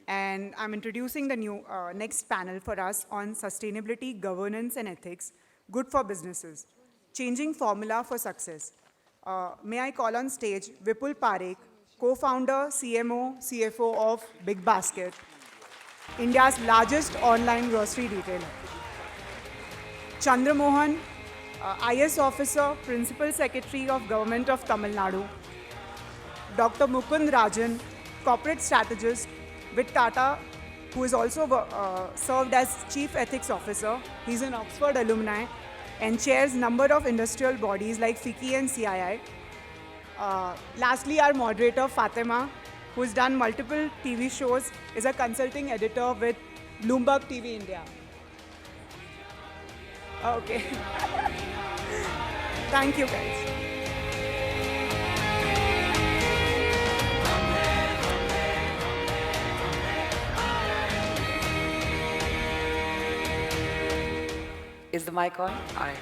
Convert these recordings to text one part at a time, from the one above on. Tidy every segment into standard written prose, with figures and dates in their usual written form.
And I'm introducing the next panel for us on sustainability, governance, and ethics, good for businesses, changing formula for success. May I call on stage Vipul Parekh, co-founder, CMO, CFO of Big Basket, India's largest online grocery retailer. Chandra Mohan, IS officer, Principal Secretary of Government of Tamil Nadu. Dr. Mukund Rajan, corporate strategist with Tata, who is also served as Chief Ethics Officer. He's an Oxford alumni and chairs number of industrial bodies like FICCI and CII. Lastly, our moderator, Fatima, who's done multiple TV shows, is a consulting editor with Bloomberg TV India. Okay. Thank you, guys. Is the mic on? All right.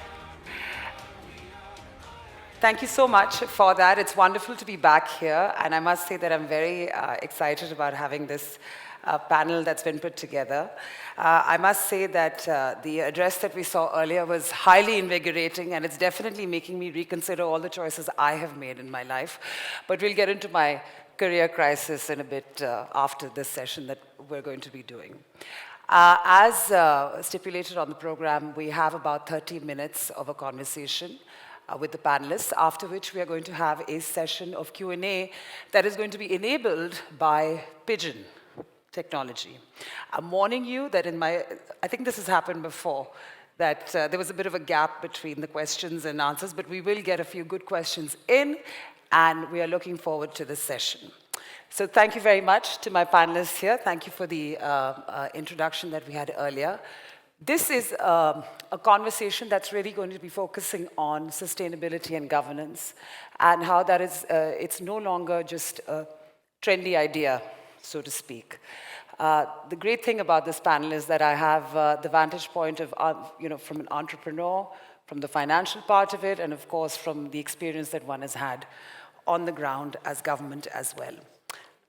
Thank you so much for that. It's wonderful to be back here, and I must say that I'm very excited about having this panel that's been put together. I must say that the address that we saw earlier was highly invigorating, and it's definitely making me reconsider all the choices I have made in my life. But we'll get into my career crisis in a bit after this session that we're going to be doing. As stipulated on the program, we have about 30 minutes of a conversation with the panelists, after which we are going to have a session of Q&A that is going to be enabled by Pigeon technology. I'm warning you that I think this has happened before, that there was a bit of a gap between the questions and answers, but we will get a few good questions in, and we are looking forward to this session. So thank you very much to my panelists here. Thank you for the introduction that we had earlier. This is a conversation that's really going to be focusing on sustainability and governance, and how that is, it's no longer just a trendy idea, so to speak. The great thing about this panel is that I have the vantage point of, from an entrepreneur, from the financial part of it, and of course from the experience that one has had on the ground as government as well.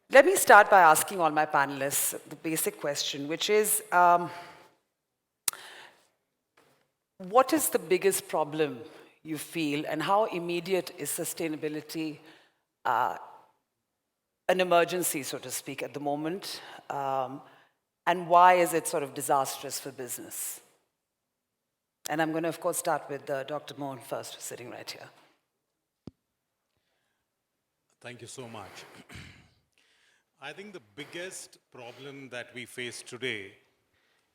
Let me start by asking all my panelists the basic question, which is, what is the biggest problem you feel, and how immediate is sustainability an emergency, so to speak, at the moment? And why is it sort of disastrous for business? And I'm going to, of course, start with Dr. Mohan first, who's sitting right here. Thank you so much. I think the biggest problem that we face today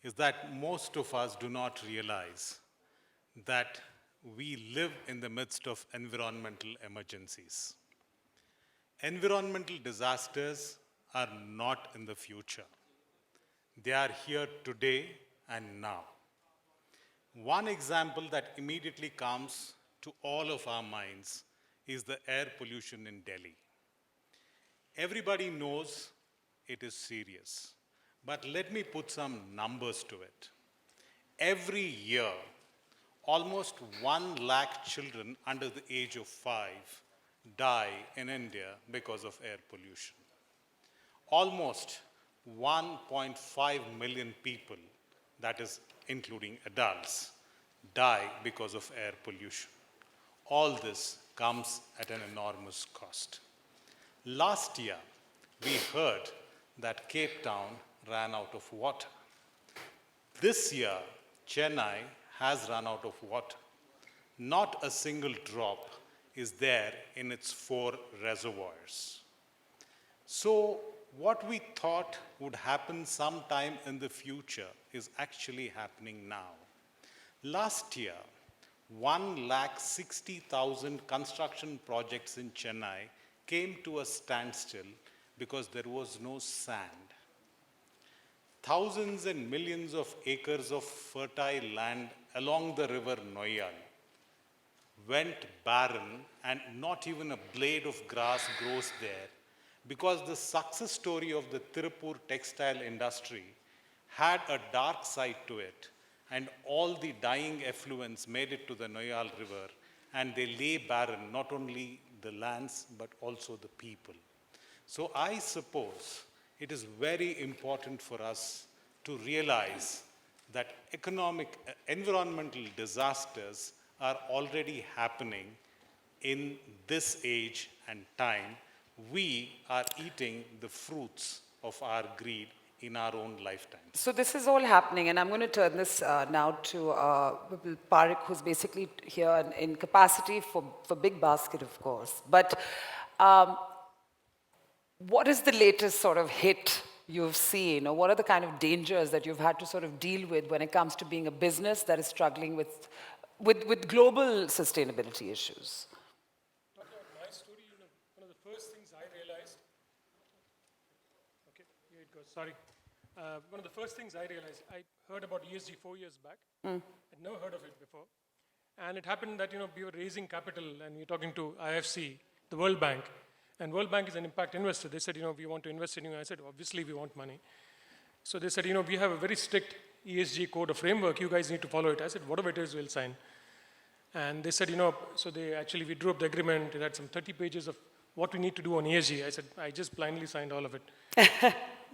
is that most of us do not realize that we live in the midst of environmental emergencies. Environmental disasters are not in the future. They are here today and now. One example that immediately comes to all of our minds is the air pollution in Delhi. Everybody knows it is serious, but let me put some numbers to it. Every year, almost 1 lakh children under the age of 5 die in India because of air pollution. Almost 1.5 million people, that is including adults, die because of air pollution. All this comes at an enormous cost. Last year, we heard that Cape Town ran out of water. This year, Chennai has run out of water. Not a single drop is there in its 4 reservoirs. So what we thought would happen sometime in the future is actually happening now. Last year, 160,000 construction projects in Chennai came to a standstill because there was no sand. Thousands and millions of acres of fertile land along the river Noyal went barren, and not even a blade of grass grows there, because the success story of the Tirupur textile industry had a dark side to it, and all the dying effluents made it to the Noyal River, and they lay barren not only the lands but also the people. So I suppose it is very important for us to realize that environmental disasters are already happening in this age and time. We are eating the fruits of our greed in our own lifetimes. So this is all happening, and I'm going to turn this now to Vipul Parekh, who's basically here in capacity for Big Basket, of course. But what is the latest sort of hit you've seen, or what are the kind of dangers that you've had to sort of deal with when it comes to being a business that is struggling with global sustainability issues? My story, one of the first things I realized, okay, here it goes, sorry. One of the first things I realized, I heard about ESG 4 years back. I'd never heard of it before. And it happened that, we were raising capital and we were talking to IFC, the World Bank. And World Bank is an impact investor. They said, we want to invest in you. I said, obviously we want money. So they said, we have a very strict ESG code or framework. You guys need to follow it. I said, whatever it is, we'll sign. And they said, so we drew up the agreement. It had some 30 pages of what we need to do on ESG. I said, I just blindly signed all of it.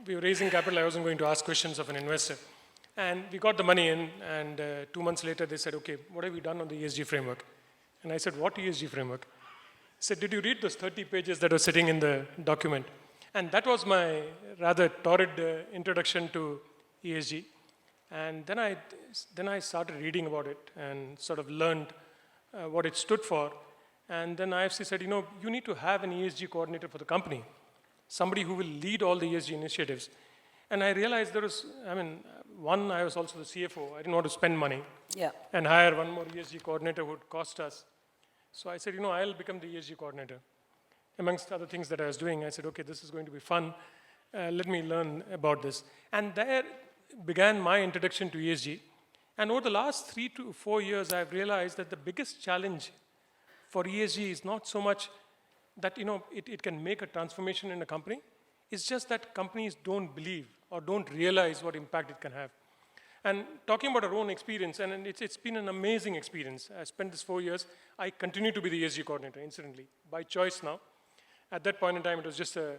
We were raising capital. I wasn't going to ask questions of an investor. And we got the money in, and 2 months later, they said, okay, what have you done on the ESG framework? And I said, what ESG framework? He said, did you read those 30 pages that were sitting in the document? And that was my rather torrid introduction to ESG. And then I started reading about it and sort of learned what it stood for. And then IFC said, you need to have an ESG coordinator for the company, somebody who will lead all the ESG initiatives. And I realized there was, one, I was also the CFO. I didn't want to spend money and hire one more ESG coordinator who would cost us. So I said, I'll become the ESG coordinator. Amongst other things that I was doing, I said, okay, this is going to be fun. Let me learn about this. And there began my introduction to ESG. And over the last 3 to 4 years, I've realized that the biggest challenge for ESG is not so much that it can make a transformation in a company. It's just that companies don't believe or don't realize what impact it can have. And talking about our own experience, and it's been an amazing experience. I spent this 4 years. I continue to be the ESG coordinator, incidentally, by choice now. At that point in time, it was just a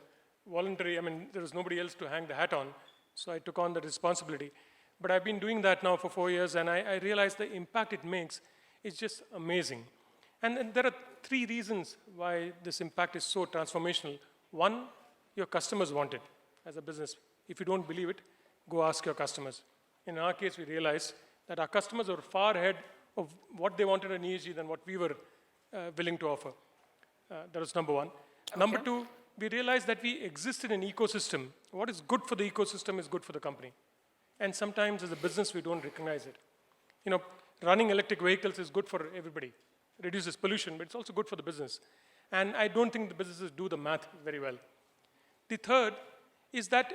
voluntary, there was nobody else to hang the hat on, so I took on the responsibility. But I've been doing that now for 4 years, and I realized the impact it makes is just amazing. And there are 3 reasons why this impact is so transformational. One, your customers want it as a business. If you don't believe it, go ask your customers. In our case, we realized that our customers were far ahead of what they wanted in ESG than what we were willing to offer. That was number one. Okay. Number 2, we realized that we exist in an ecosystem. What is good for the ecosystem is good for the company. And sometimes as a business, we don't recognize it. Running electric vehicles is good for everybody. It reduces pollution, but it's also good for the business. And I don't think the businesses do the math very well. The third is that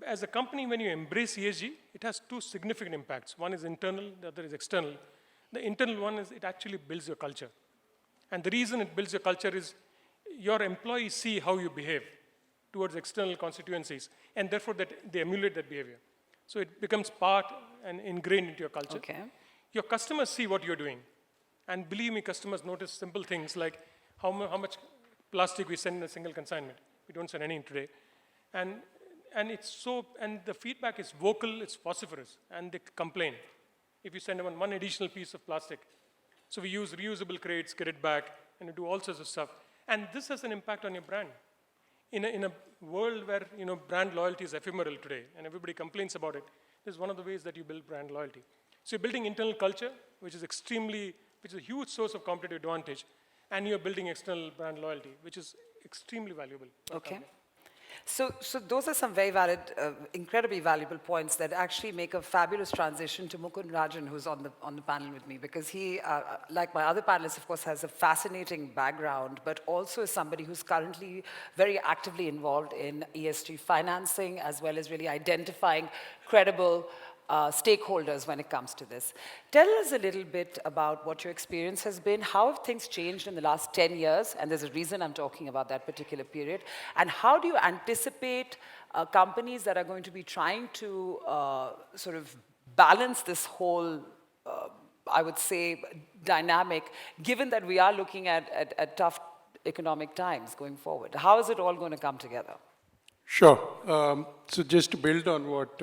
as a company, when you embrace ESG, it has 2 significant impacts. One is internal, the other is external. The internal one is it actually builds your culture. And the reason it builds your culture is your employees see how you behave towards external constituencies, and therefore that they emulate that behavior. So it becomes part and ingrained into your culture. Okay. Your customers see what you're doing. And believe me, customers notice simple things like how much plastic we send in a single consignment. We don't send any today. And the feedback is vocal, it's vociferous, and they complain if you send them one additional piece of plastic. So we use reusable crates, get it back, and we do all sorts of stuff. And this has an impact on your brand. In a world where brand loyalty is ephemeral today, and everybody complains about it, this is one of the ways that you build brand loyalty. So you're building internal culture, which is a huge source of competitive advantage, and you're building external brand loyalty, which is extremely valuable. Okay. So those are some very valid, incredibly valuable points that actually make a fabulous transition to Mukund Rajan, who's on the panel with me, because he, like my other panelists, of course, has a fascinating background, but also is somebody who's currently very actively involved in ESG financing, as well as really identifying credible stakeholders when it comes to this. Tell us a little bit about what your experience has been. How have things changed in the last 10 years? And there's a reason I'm talking about that particular period. And how do you anticipate companies that are going to be trying to sort of balance this whole, I would say, dynamic, given that we are looking at tough economic times going forward? How is it all going to come together? Sure. So just to build on what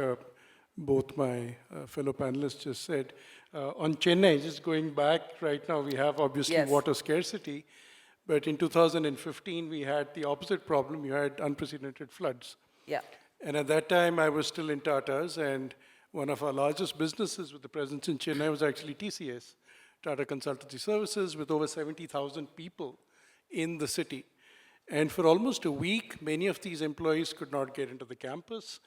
both my fellow panelists just said, on Chennai, just going back, right now we have obviously Yes. water scarcity, but in 2015 we had the opposite problem. You had unprecedented floods. Yeah. And at that time I was still in Tata's, and one of our largest businesses with the presence in Chennai was actually TCS, Tata Consultancy Services, with over 70,000 people in the city. And for almost a week, many of these employees could not get into the campus,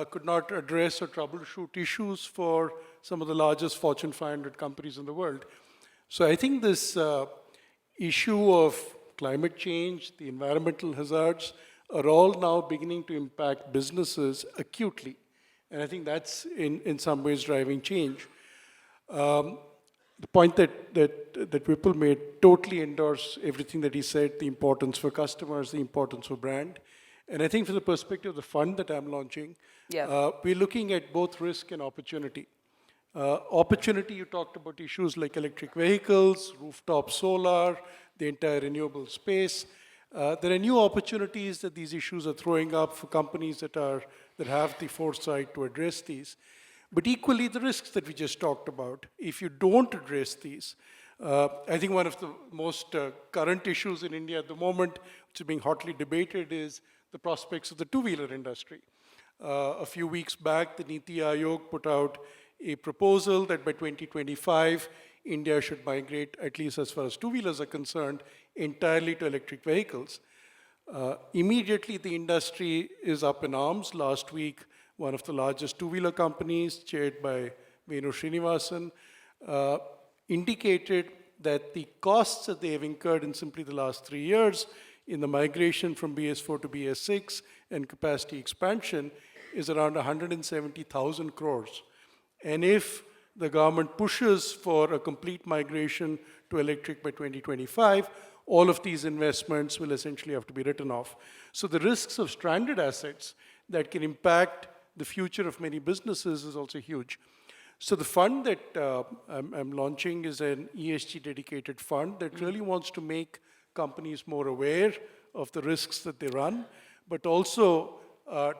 could not address or troubleshoot issues for some of the largest Fortune 500 companies in the world. So I think this issue of climate change, the environmental hazards, are all now beginning to impact businesses acutely. And I think that's in some ways driving change. The point that Vipul made, totally endorse everything that he said, the importance for customers, the importance for brand. And I think from the perspective of the fund that I'm launching, we're looking at both risk and opportunity. Opportunity, you talked about issues like electric vehicles, rooftop solar, the entire renewable space. There are new opportunities that these issues are throwing up for companies that have the foresight to address these. But equally, the risks that we just talked about, if you don't address these, I think one of the most current issues in India at the moment, which is being hotly debated, is the prospects of the two-wheeler industry. A few weeks back, the Niti Aayog put out a proposal that by 2025, India should migrate, at least as far as two-wheelers are concerned, entirely to electric vehicles. Immediately, the industry is up in arms. Last week, one of the largest two-wheeler companies, chaired by Venu Srinivasan, indicated that the costs that they have incurred in simply the last 3 years in the migration from BS4 to BS6 and capacity expansion is around 170,000 crores. And if the government pushes for a complete migration to electric by 2025, all of these investments will essentially have to be written off. So the risks of stranded assets that can impact the future of many businesses is also huge. So the fund that I'm launching is an ESG dedicated fund that really wants to make companies more aware of the risks that they run, but also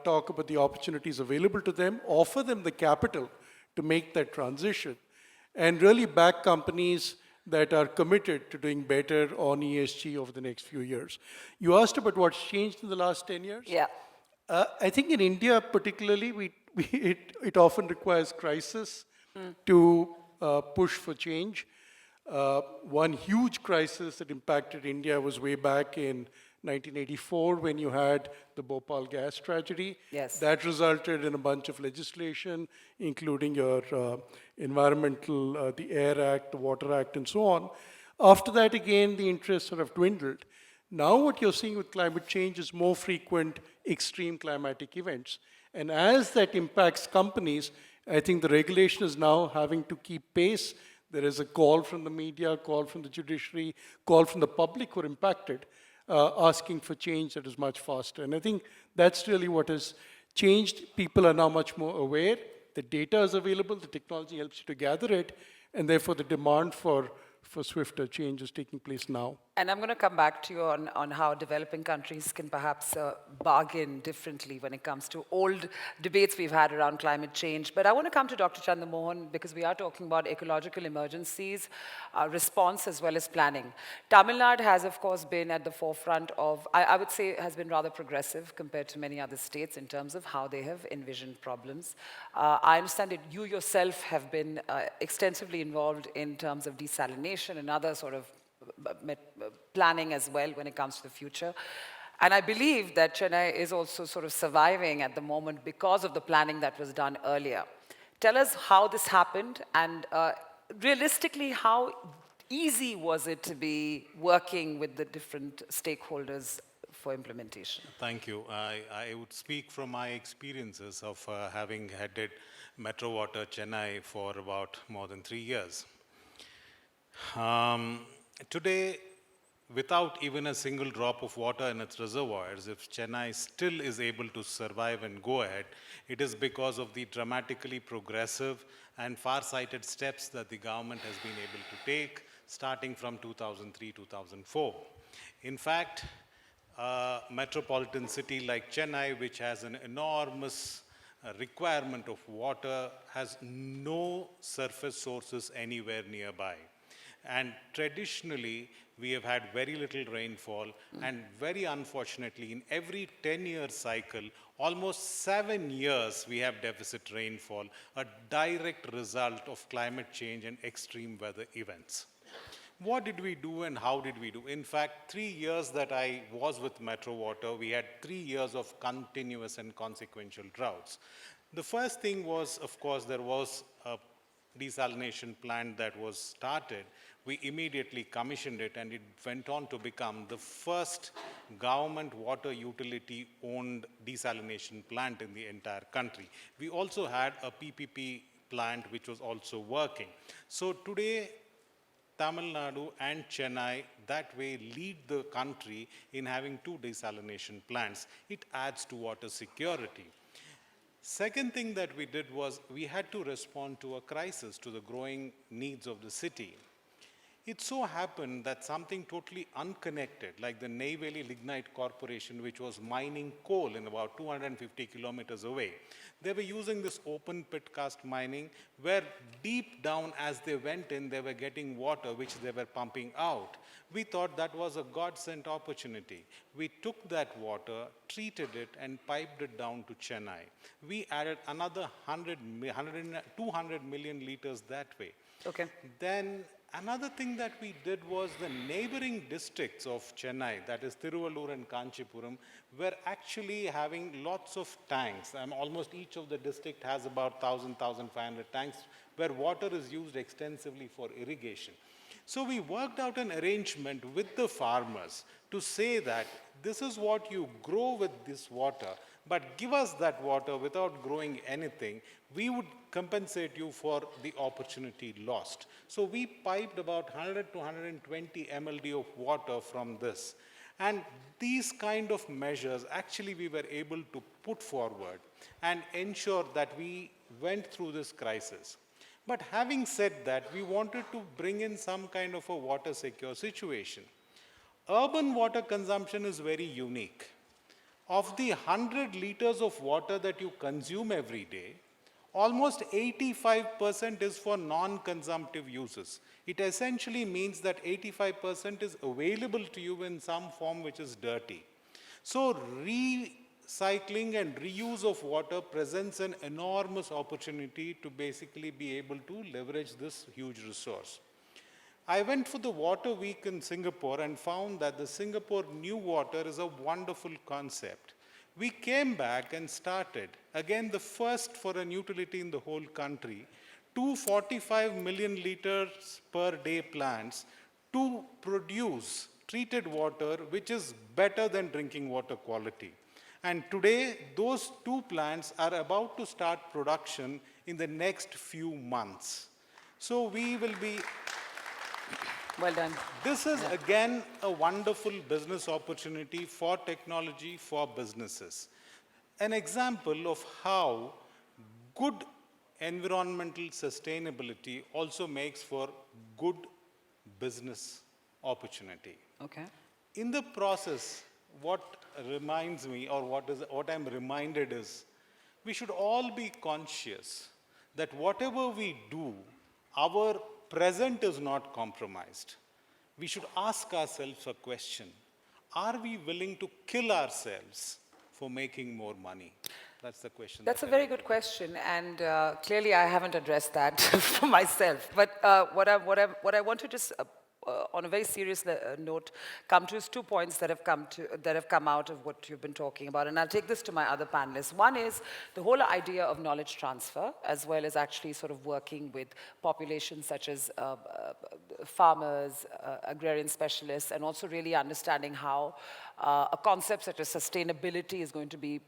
talk about the opportunities available to them, offer them the capital to make that transition, and really back companies that are committed to doing better on ESG over the next few years. You asked about what's changed in the last 10 years? Yeah. I think in India particularly, it often requires crisis to push for change. One huge crisis that impacted India was way back in 1984 when you had the Bhopal gas tragedy. Yes. That resulted in a bunch of legislation, including your environmental, the Air Act, the Water Act, and so on. After that, again, the interest sort of dwindled. Now what you're seeing with climate change is more frequent extreme climatic events. And as that impacts companies, I think the regulation is now having to keep pace. There is a call from the media, call from the judiciary, call from the public who are impacted, asking for change that is much faster. And I think that's really what has changed. People are now much more aware. The data is available, the technology helps you to gather it, and therefore the demand for swifter change is taking place now. And I'm going to come back to you on how developing countries can perhaps bargain differently when it comes to old debates we've had around climate change. But I want to come to Dr. Chandra Mohan because we are talking about ecological emergencies, response as well as planning. Tamil Nadu has, of course, been at the forefront of, I would say, has been rather progressive compared to many other states in terms of how they have envisioned problems. I understand that you yourself have been extensively involved in terms of desalination and other sort of planning as well when it comes to the future. And I believe that Chennai is also sort of surviving at the moment because of the planning that was done earlier. Tell us how this happened and realistically, how easy was it to be working with the different stakeholders for implementation? Thank you. I would speak from my experiences of having headed Metro Water Chennai for about more than 3 years. Today, without even a single drop of water in its reservoirs, if Chennai still is able to survive and go ahead, it is because of the dramatically progressive and far-sighted steps that the government has been able to take starting from 2003, 2004. In fact, a metropolitan city like Chennai, which has an enormous requirement of water, has no surface sources anywhere nearby. And traditionally, we have had very little rainfall, and very unfortunately, in every 10-year cycle, almost 7 years we have deficit rainfall, a direct result of climate change and extreme weather events. What did we do and how did we do? In fact, 3 years that I was with Metro Water, we had 3 years of continuous and consequential droughts. The first thing was, of course, there was a desalination plant that was started. We immediately commissioned it, and it went on to become the first government water utility owned desalination plant in the entire country. We also had a PPP plant which was also working. So today, Tamil Nadu and Chennai that way lead the country in having 2 desalination plants. It adds to water security. Second thing that we did was we had to respond to a crisis, to the growing needs of the city. It so happened that something totally unconnected, like the Neyveli Lignite Corporation, which was mining coal in about 250 kilometers away, they were using this open pit cast mining, where deep down as they went in, they were getting water which they were pumping out. We thought that was a God-sent opportunity. We took that water, treated it, and piped it down to Chennai. We added another 200 million liters that way. Okay. Then another thing that we did was the neighboring districts of Chennai, that is Tiruvallur and Kanchipuram, were actually having lots of tanks. Almost each of the district has about 1,000, 1,500 tanks where water is used extensively for irrigation. So we worked out an arrangement with the farmers to say that this is what you grow with this water, but give us that water without growing anything. We would compensate you for the opportunity lost. So we piped about 100 to 120 MLD of water from this. And these kind of measures, actually we were able to put forward and ensure that we went through this crisis. But having said that, we wanted to bring in some kind of a water secure situation. Urban water consumption is very unique. Of the 100 liters of water that you consume every day, almost 85% is for non-consumptive uses. It essentially means that 85% is available to you in some form which is dirty. So recycling and reuse of water presents an enormous opportunity to basically be able to leverage this huge resource. I went for the Water Week in Singapore and found that the Singapore New Water is a wonderful concept. We came back and started, again the first for an utility in the whole country, 245 million liters per day plants to produce treated water which is better than drinking water quality. And today, those 2 plants are about to start production in the next few months. So we will be... Well done. This is again a wonderful business opportunity for technology, for businesses. An example of how good environmental sustainability also makes for good business opportunity. Okay. In the process, what reminds me, or what I'm reminded is, we should all be conscious that whatever we do, our present is not compromised. We should ask ourselves a question: are we willing to kill ourselves for making more money? That's the question. That's a very good question, and clearly I haven't addressed that for myself. But what I want to just, on a very serious note, come to is 2 points that have come out of what you've been talking about, and I'll take this to my other panelists. One is the whole idea of knowledge transfer, as well as actually sort of working with populations such as farmers, agrarian specialists, and also really understanding how a concept such as sustainability is going to be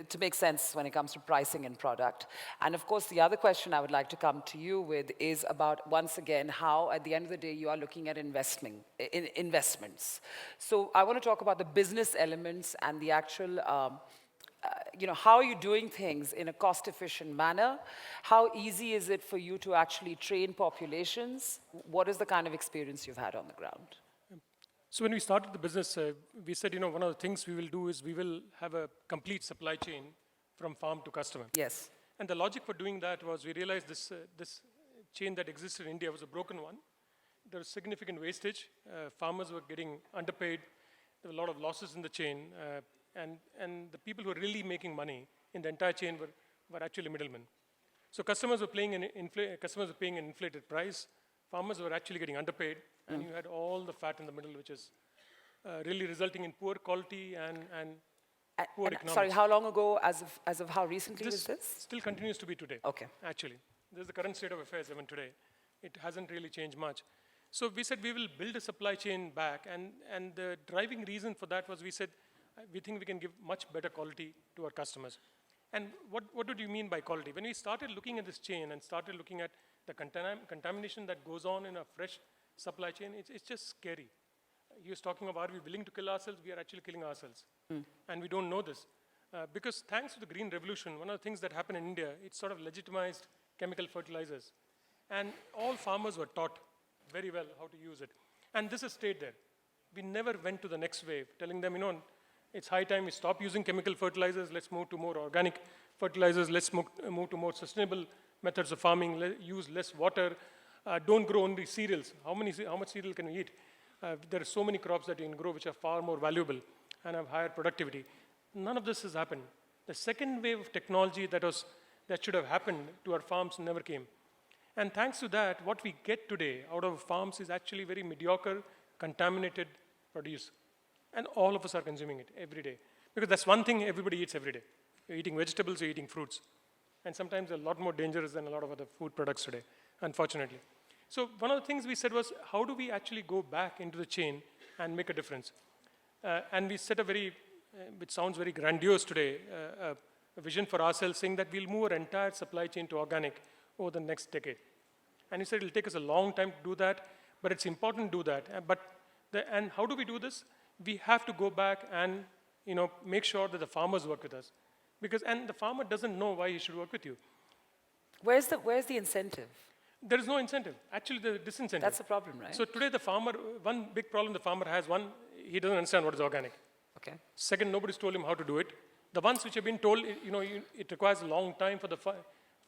to make sense when it comes to pricing and product. And of course, the other question I would like to come to you with is about, once again, how at the end of the day you are looking at investments. So I want to talk about the business elements and the actual, how are you doing things in a cost-efficient manner? How easy is it for you to actually train populations? What is the kind of experience you've had on the ground? So when we started the business, we said, one of the things we will do is we will have a complete supply chain from farm to customer. Yes. And the logic for doing that was we realized this chain that existed in India was a broken one. There was significant wastage. Farmers were getting underpaid. There were a lot of losses in the chain. And the people who were really making money in the entire chain were actually middlemen. So customers were paying an inflated price. Farmers were actually getting underpaid. And you had all the fat in the middle, which is really resulting in poor quality and poor economics. Sorry, how long ago, as of how recently was this? Still continues to be today. Okay. Actually, this is the current state of affairs even today. It hasn't really changed much. So we said we will build a supply chain back, and the driving reason for that was we said we think we can give much better quality to our customers. And what do you mean by quality? When we started looking at this chain and started looking at the contamination that goes on in a fresh supply chain, it's just scary. He was talking about, are we willing to kill ourselves? We are actually killing ourselves. And we don't know this. Because thanks to the Green Revolution, one of the things that happened in India, it sort of legitimized chemical fertilizers. And all farmers were taught very well how to use it. And this has stayed there. We never went to the next wave, telling them, it's high time we stop using chemical fertilizers, let's move to more organic fertilizers, let's move to more sustainable methods of farming, use less water, don't grow only cereals. How much cereal can we eat? There are so many crops that you can grow which are far more valuable and have higher productivity. None of this has happened. The second wave of technology that should have happened to our farms never came. And thanks to that, what we get today out of farms is actually very mediocre, contaminated produce. And all of us are consuming it every day. Because that's one thing everybody eats every day. You're eating vegetables, you're eating fruits. And sometimes a lot more dangerous than a lot of other food products today, unfortunately. So one of the things we said was, how do we actually go back into the chain and make a difference? And we set a which sounds very grandiose today, a vision for ourselves saying that we'll move our entire supply chain to organic over the next decade. And he said it'll take us a long time to do that, but it's important to do that. And how do we do this? We have to go back and make sure that the farmers work with us. And the farmer doesn't know why he should work with you. Where's the incentive? There is no incentive. Actually, the disincentive. That's the problem, right? So today the farmer, one big problem the farmer has, he doesn't understand what is organic. Okay. Second, nobody's told him how to do it. The ones which have been told, it requires a long time for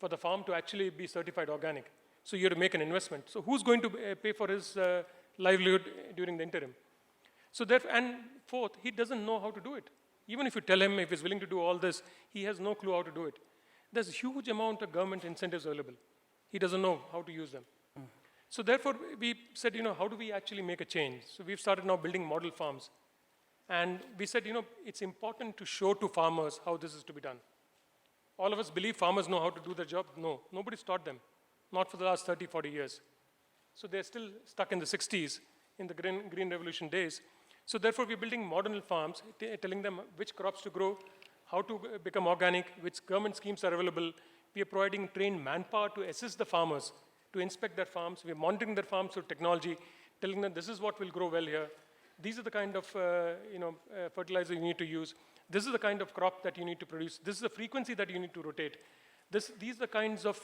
the farm to actually be certified organic. So you have to make an investment. So who's going to pay for his livelihood during the interim? And fourth, he doesn't know how to do it. Even if you tell him if he's willing to do all this, he has no clue how to do it. There's a huge amount of government incentives available. He doesn't know how to use them. So therefore, we said, how do we actually make a change? So we've started now building model farms. And we said, it's important to show to farmers how this is to be done. All of us believe farmers know how to do their job. No, nobody's taught them. Not for the last 30, 40 years. So they're still stuck in the 60s, in the Green Revolution days. So therefore, we're building model farms, telling them which crops to grow, how to become organic, which government schemes are available. We are providing trained manpower to assist the farmers, to inspect their farms. We're monitoring their farms through technology, telling them this is what will grow well here. These are the kind of fertilizer you need to use. This is the kind of crop that you need to produce. This is the frequency that you need to rotate. These are the kinds of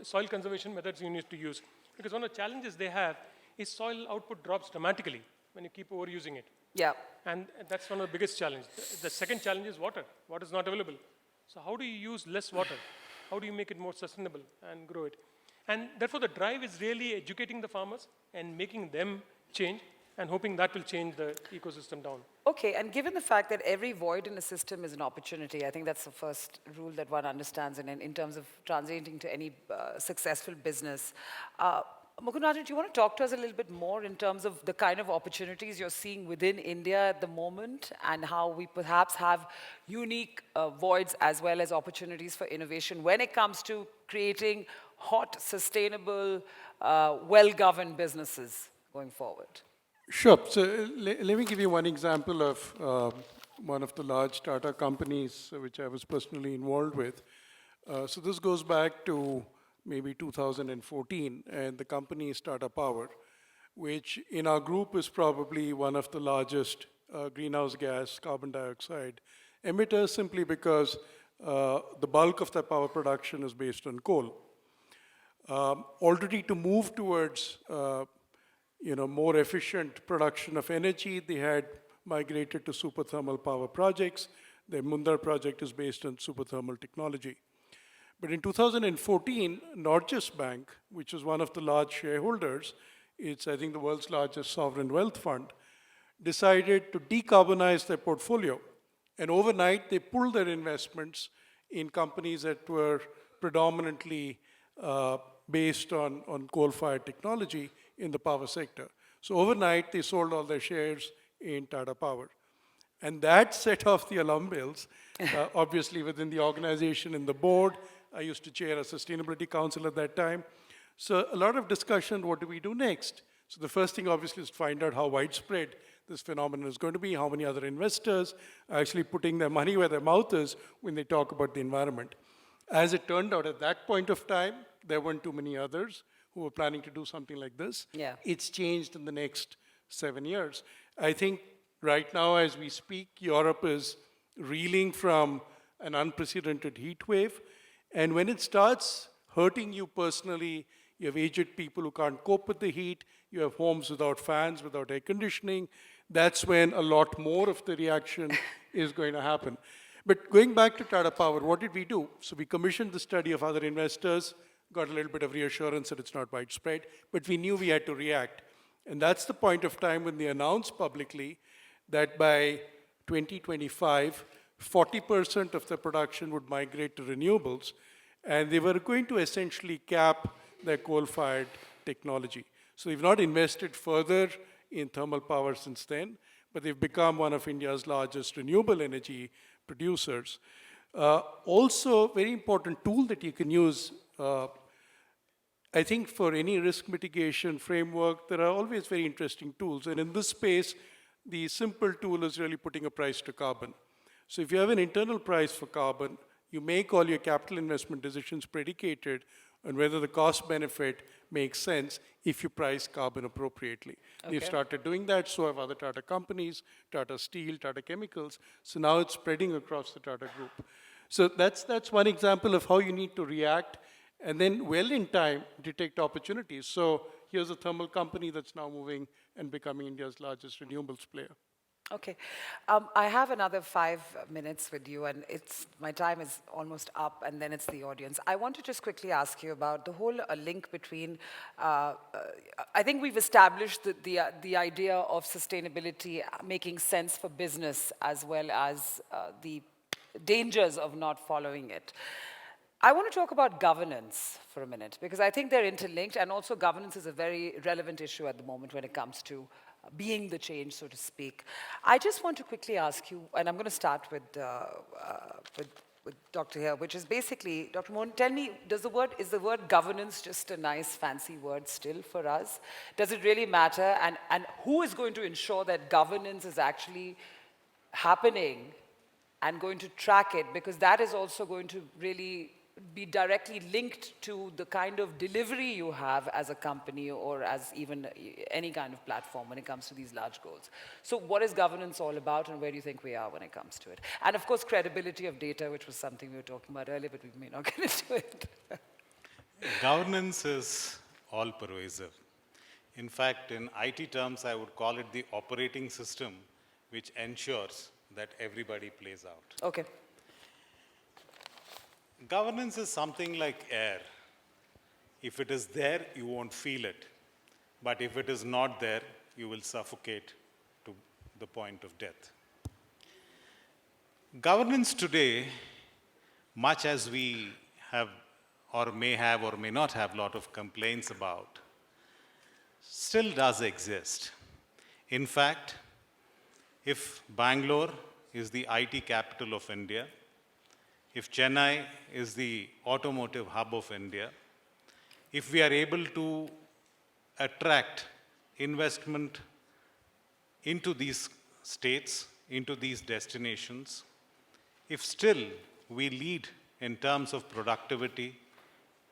soil conservation methods you need to use. Because one of the challenges they have is soil output drops dramatically when you keep overusing it. Yeah. And that's one of the biggest challenges. The second challenge is water. Water is not available. So how do you use less water? How do you make it more sustainable and grow it? And therefore, the drive is really educating the farmers and making them change and hoping that will change the ecosystem down. Okay, and given the fact that every void in a system is an opportunity, I think that's the first rule that one understands in terms of translating to any successful business. Mukund Rajan, do you want to talk to us a little bit more in terms of the kind of opportunities you're seeing within India at the moment and how we perhaps have unique voids as well as opportunities for innovation when it comes to creating hot, sustainable, well-governed businesses going forward? Sure. So let me give you one example of one of the large Tata companies which I was personally involved with. So this goes back to maybe 2014, and the company is Tata Power, which in our group is probably one of the largest greenhouse gas, carbon dioxide emitters, simply because the bulk of their power production is based on coal. Already to move towards more efficient production of energy. They had migrated to superthermal power projects. The Mundar project is based on superthermal technology. But in 2014, Norges Bank, which was one of the large shareholders, it's, I think, the world's largest sovereign wealth fund, decided to decarbonize their portfolio. And overnight, they pulled their investments in companies that were predominantly based on coal-fired technology in the power sector. So overnight, they sold all their shares in Tata Power. And that set off the alarm bells, obviously within the organization and the board. I used to chair a sustainability council at that time. So a lot of discussion, what do we do next? So the first thing obviously is to find out how widespread this phenomenon is going to be, how many other investors are actually putting their money where their mouth is when they talk about the environment. As it turned out, at that point of time, there weren't too many others who were planning to do something like this. Yeah. It's changed in the next 7 years. I think right now, as we speak, Europe is reeling from an unprecedented heat wave. And when it starts hurting you personally, you have aged people who can't cope with the heat, you have homes without fans, without air conditioning, that's when a lot more of the reaction is going to happen. But going back to Tata Power, what did we do? So we commissioned the study of other investors, got a little bit of reassurance that it's not widespread, but we knew we had to react. And that's the point of time when they announced publicly that by 2025, 40% of the production would migrate to renewables, and they were going to essentially cap their coal-fired technology. So they've not invested further in thermal power since then, but they've become one of India's largest renewable energy producers. Also, very important tool that you can use, I think for any risk mitigation framework, there are always very interesting tools. And in this space, the simple tool is really putting a price to carbon. So if you have an internal price for carbon, you make all your capital investment decisions predicated on whether the cost benefit makes sense if you price carbon appropriately. Okay. They've started doing that, so have other Tata companies, Tata Steel, Tata Chemicals. So now it's spreading across the Tata Group. So that's one example of how you need to react and then well in time detect opportunities. So here's a thermal company that's now moving and becoming India's largest renewables player. Okay. I have another 5 minutes with you, and my time is almost up, and then it's the audience. I want to just quickly ask you about the whole link between, I think we've established the idea of sustainability making sense for business as well as the dangers of not following it. I want to talk about governance for a minute, because I think they're interlinked, and also governance is a very relevant issue at the moment when it comes to being the change, so to speak. I just want to quickly ask you, and I'm going to start with Dr. here, which is basically, Dr. Mohan, tell me, is the word governance just a nice fancy word still for us? Does it really matter? And who is going to ensure that governance is actually happening and going to track it? Because that is also going to really be directly linked to the kind of delivery you have as a company or as even any kind of platform when it comes to these large goals. So what is governance all about, and where do you think we are when it comes to it? And of course, credibility of data, which was something we were talking about earlier, but we may not get into it. Governance is all pervasive. In fact, in IT terms, I would call it the operating system which ensures that everybody plays out. Okay. Governance is something like air. If it is there, you won't feel it. But if it is not there, you will suffocate to the point of death. Governance today, much as we have or may not have a lot of complaints about, still does exist. In fact, if Bangalore is the IT capital of India, if Chennai is the automotive hub of India, if we are able to attract investment into these states, into these destinations, if still we lead in terms of productivity,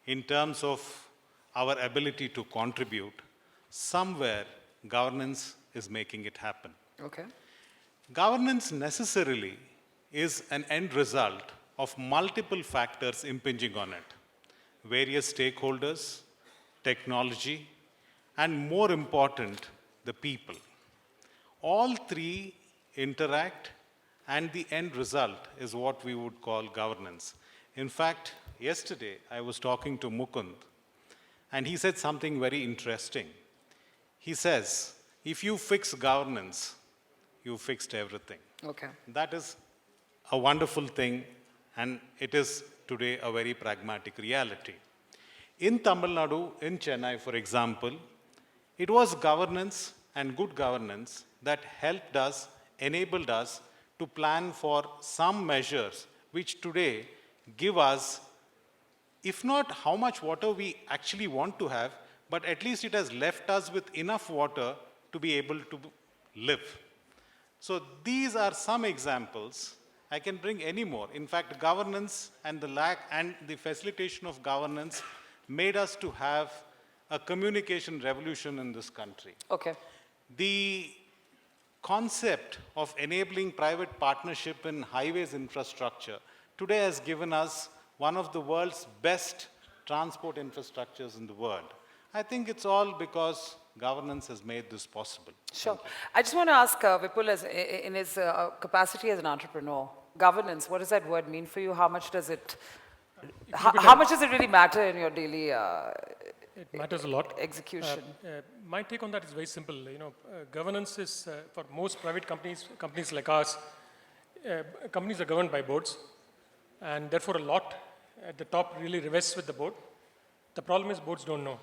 in terms of our ability to contribute, somewhere governance is making it happen. Okay. Governance necessarily is an end result of multiple factors impinging on it. Various stakeholders, technology, and more important, the people. All three interact, and the end result is what we would call governance. In fact, yesterday I was talking to Mukund, and he said something very interesting. He says, if you fix governance, you fixed everything. Okay. That is a wonderful thing, and it is today a very pragmatic reality. In Tamil Nadu, in Chennai, for example, it was governance and good governance that helped us, enabled us to plan for some measures which today give us, if not how much water we actually want to have, but at least it has left us with enough water to be able to live. So these are some examples. I can bring any more. In fact, governance and the lack and the facilitation of governance made us to have a communication revolution in this country. Okay. The concept of enabling private partnership in highways infrastructure today has given us one of the world's best transport infrastructures in the world. I think it's all because governance has made this possible. Sure. I just want to ask Vipul, in his capacity as an entrepreneur, governance, what does that word mean for you? How much does it, how much does it really matter in your daily It matters a lot. execution? My take on that is very simple. Governance is, for most private companies like ours, companies are governed by boards, and therefore a lot at the top really revests with the board. The problem is boards don't know.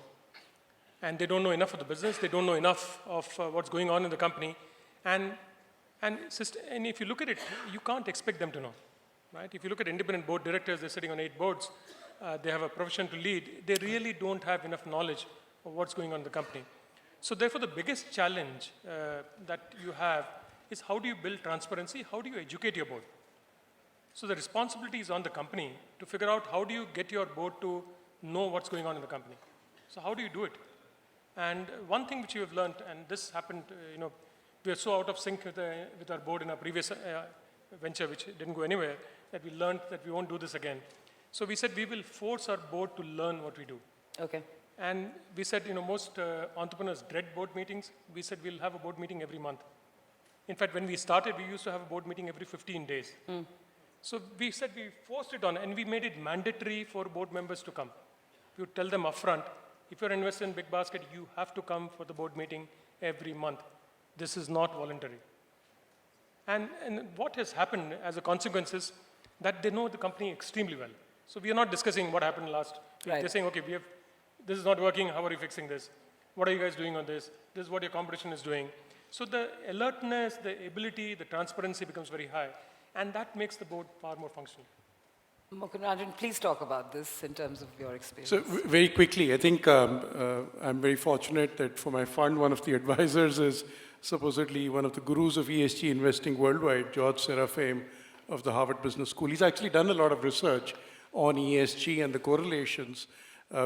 And they don't know enough of the business, they don't know enough of what's going on in the company. And if you look at it, you can't expect them to know. Right? If you look at independent board directors, they're sitting on 8 boards, they have a profession to lead, they really don't have enough knowledge of what's going on in the company. So therefore, the biggest challenge that you have is how do you build transparency, how do you educate your board? So the responsibility is on the company to figure out how do you get your board to know what's going on in the company. So how do you do it? And one thing which you have learned, and this happened, we are so out of sync with our board in our previous venture, which didn't go anywhere, that we learned that we won't do this again. So we said we will force our board to learn what we do. Okay. And we said, most entrepreneurs dread board meetings. We said we'll have a board meeting every month. In fact, when we started, we used to have a board meeting every 15 days. So we said we forced it on, and we made it mandatory for board members to come. We would tell them upfront, if you're invested in Big Basket, you have to come for the board meeting every month. This is not voluntary. And what has happened as a consequence is that they know the company extremely well. So we are not discussing what happened last week. Right. They're saying, okay, this is not working, how are you fixing this? What are you guys doing on this? This is what your competition is doing. So the alertness, the ability, the transparency becomes very high. And that makes the board far more functional. Mukund Rajan, please talk about this in terms of your experience. So very quickly, I think I'm very fortunate that for my fund, one of the advisors is supposedly one of the gurus of ESG investing worldwide, George Serafeim of the Harvard Business School. He's actually done a lot of research on ESG and the correlations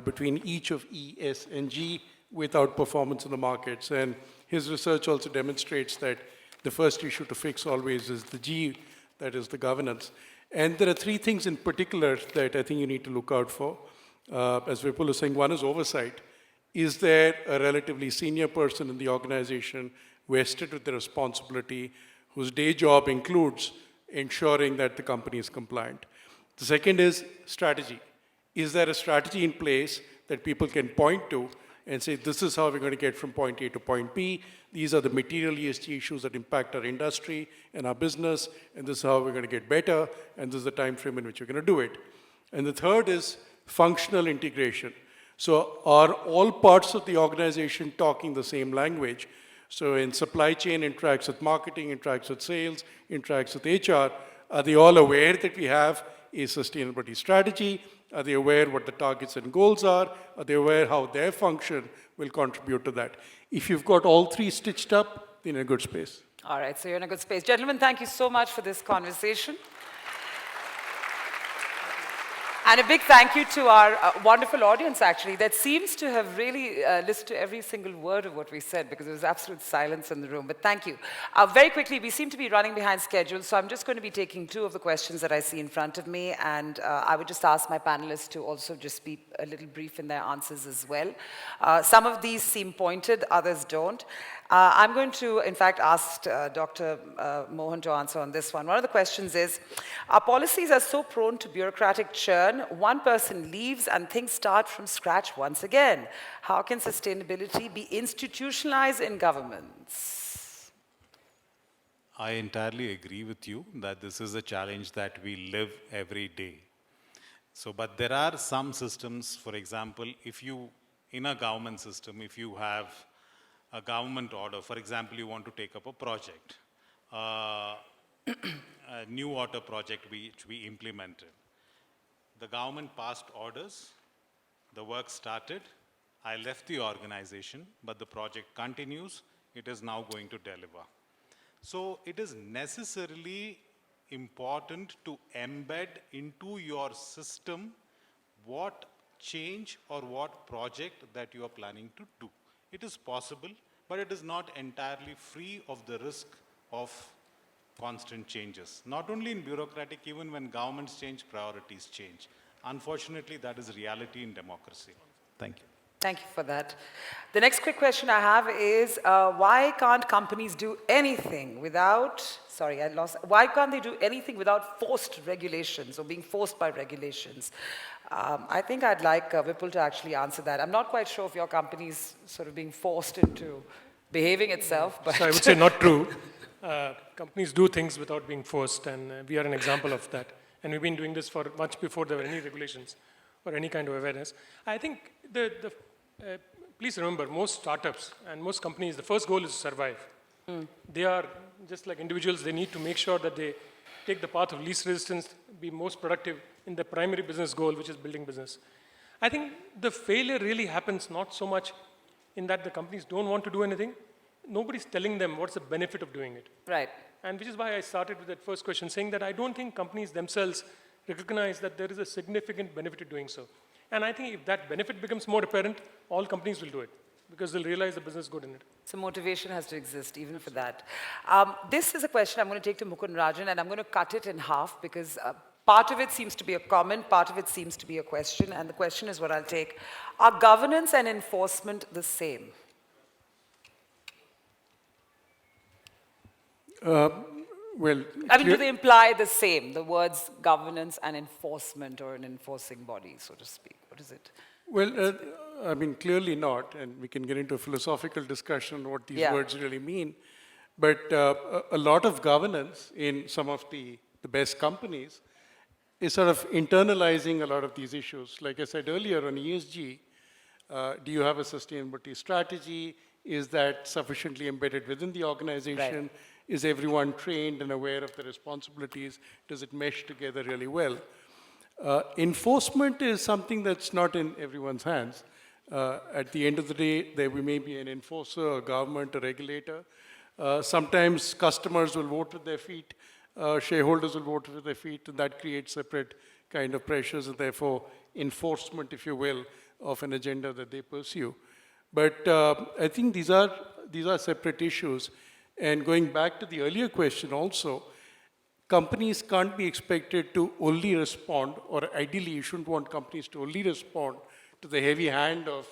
between each of E, S, and G with outperformance in the markets. And his research also demonstrates that the first issue to fix always is the G, that is the governance. And there are 3 things in particular that I think you need to look out for. As Vipul was saying, one is oversight. Is there a relatively senior person in the organization vested with the responsibility whose day job includes ensuring that the company is compliant? The second is strategy. Is there a strategy in place that people can point to and say, this is how we're going to get from point A to point B. These are the material ESG issues that impact our industry and our business, and this is how we're going to get better, and this is the time frame in which we're going to do it. And the third is functional integration. So are all parts of the organization talking the same language? So in supply chain interacts with marketing, interacts with sales, interacts with HR. Are they all aware that we have a sustainability strategy? Are they aware what the targets and goals are? Are they aware how their function will contribute to that? If you've got all 3 stitched up, then you're in a good space. All right, so you're in a good space. Gentlemen, thank you so much for this conversation. And a big thank you to our wonderful audience, actually, that seems to have really listened to every single word of what we said, because there was absolute silence in the room. But thank you. Very quickly, we seem to be running behind schedule, so I'm just going to be taking two of the questions that I see in front of me, and I would just ask my panelists to also just be a little brief in their answers as well. Some of these seem pointed, others don't. I'm going to, in fact, ask Dr. Mohan to answer on this one. One of the questions is, our policies are so prone to bureaucratic churn, one person leaves and things start from scratch once again. How can sustainability be institutionalized in governments? I entirely agree with you that this is a challenge that we live every day. So, but there are some systems, for example, if you, in a government system, if you have a government order, for example, you want to take up a project, a new water project which we implemented. The government passed orders, the work started, I left the organization, but the project continues, it is now going to deliver. So it is necessarily important to embed into your system what change or what project that you are planning to do. It is possible, but it is not entirely free of the risk of constant changes. Not only in bureaucratic, even when governments change, priorities change. Unfortunately, that is reality in democracy. Thank you. Thank you for that. The next quick question I have is, why can't companies do anything without, why can't they do anything without forced regulations or being forced by regulations? I think I'd like Vipul to actually answer that. I'm not quite sure if your company's sort of being forced into behaving itself, but... So I would say not true. Companies do things without being forced, and we are an example of that. And we've been doing this for much before there were any regulations or any kind of awareness. I think please remember, most startups and most companies, the first goal is to survive. They are just like individuals, they need to make sure that they take the path of least resistance, be most productive in the primary business goal, which is building business. I think the failure really happens not so much in that the companies don't want to do anything. Nobody's telling them what's the benefit of doing it. Right. And which is why I started with that first question, saying that I don't think companies themselves recognize that there is a significant benefit to doing so. And I think if that benefit becomes more apparent, all companies will do it, because they'll realize the business is good in it. So motivation has to exist even for that. This is a question I'm going to take to Mukund Rajan, and I'm going to cut it in half, because part of it seems to be a comment, part of it seems to be a question, and the question is what I'll take. Are governance and enforcement the same? Well, I mean, do they imply the same, the words governance and enforcement, or an enforcing body, so to speak? What is it? Well, I mean, clearly not, and we can get into a philosophical discussion on what these words really mean. But a lot of governance in some of the best companies is sort of internalizing a lot of these issues. Like I said earlier on ESG, do you have a sustainability strategy? Is that sufficiently embedded within the organization? Right. Is everyone trained and aware of the responsibilities? Does it mesh together really well? Enforcement is something that's not in everyone's hands. At the end of the day, there may be an enforcer, a government, a regulator. Sometimes customers will vote with their feet, shareholders will vote with their feet, and that creates separate kind of pressures, and therefore enforcement, if you will, of an agenda that they pursue. But I think these are separate issues. And going back to the earlier question also, companies can't be expected to only respond, or ideally you shouldn't want companies to only respond to the heavy hand of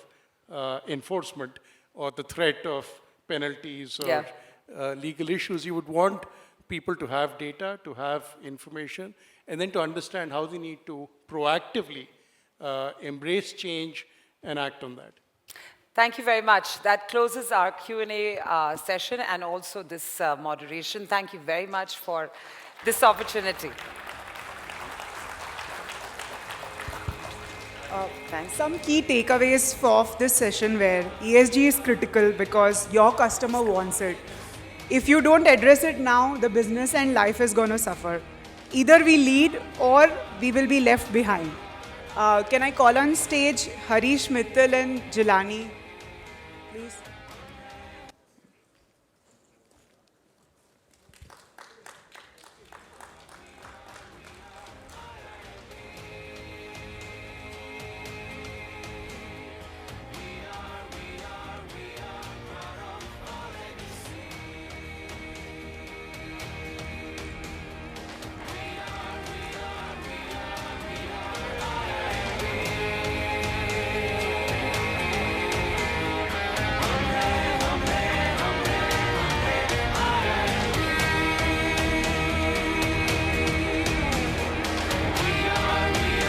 enforcement or the threat of penalties or legal issues. You would want people to have data, to have information, and then to understand how they need to proactively embrace change and act on that. Thank you very much. That closes our Q&A session and also this moderation. Thank you very much for this opportunity. Thanks. Some key takeaways of this session were ESG is critical because your customer wants it. If you don't address it now, the business and life is going to suffer. Either we lead or we will be left behind. Can I call on stage Harish Mittal and Jilani, please?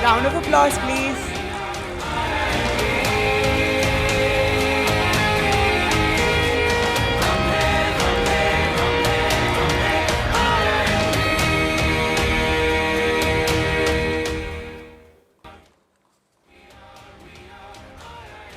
Round of applause, please.